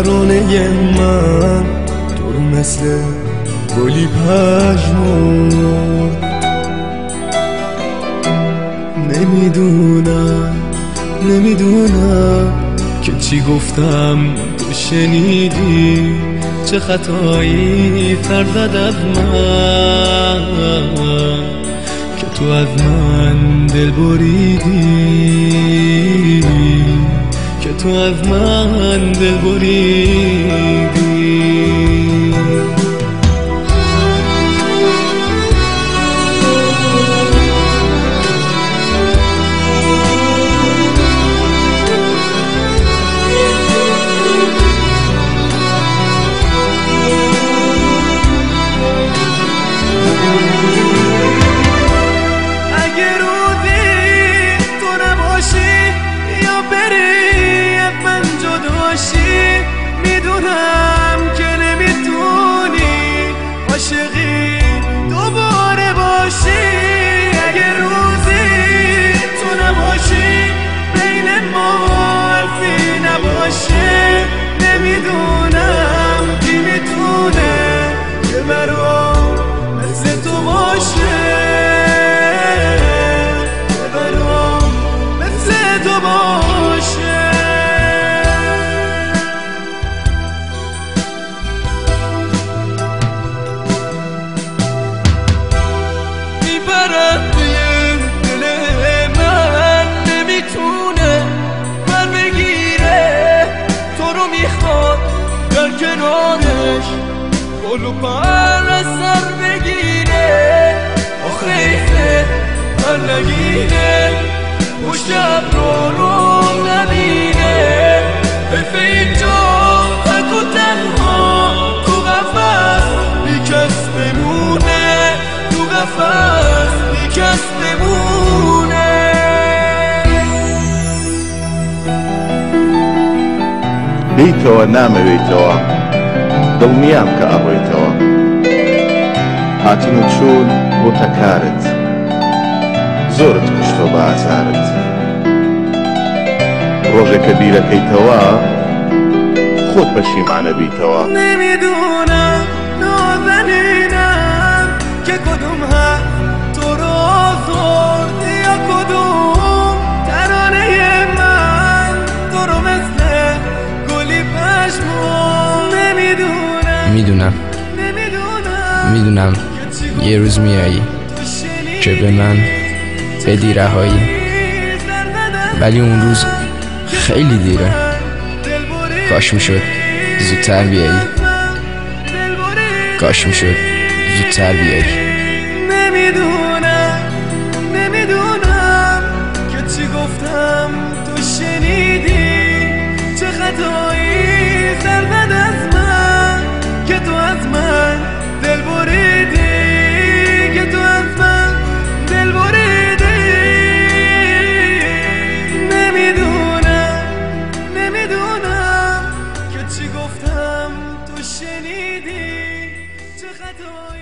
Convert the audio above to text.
ترانه من تو رو مثل گلی پژمرد. نمیدونم که چی گفتم تو شنیدی، چه خطایی سر زد از من که تو از من دل بریدی، که تو از من دل بریدی. میدونم که نمیتونی عاشقی دوباره باشی. اگه روزی تو نباشی بین ما حرفی نباشه، نمیدونم کی میتونه که برام مثل تو باشه، که برام مثل تو باشه. کنارش گلو پر از سر بگیره، آخه ایفه پر نگیره، پشت ابرو نبینه، ایفه اینجا تک و تنها تو قفص بی کس بمونه، تو قفص بی کس بمونه. بیتەوە نامەوێتەوە دڵنیام کە ئەڕۆیتەوە، هاتن و چوون بۆتە کارت، زۆرت کشتۆ بە ئازارت، ڕۆژێکە بیرەکەیتەوە خۆت پەشیمانە بیتەوە. نمیدونم نازنینم که کدوم هست تو رو آزرد، یا کدوم ترانه من تو رو مثل گلی پشمرد. میدونم یه روز میایی که به من بدی رهایی، ولی اون روز خیلی دیره، کاش میشد زودتر بیایی، کاش میشد زودتر بیایی. نمیدونم که چی گفتم تو شنیدی، چه خطایی سر زد از من که تو از من دل بریدی، که تو از من دل بریدی. نمیدونم که چی گفتم تو شنیدی، چه خطایی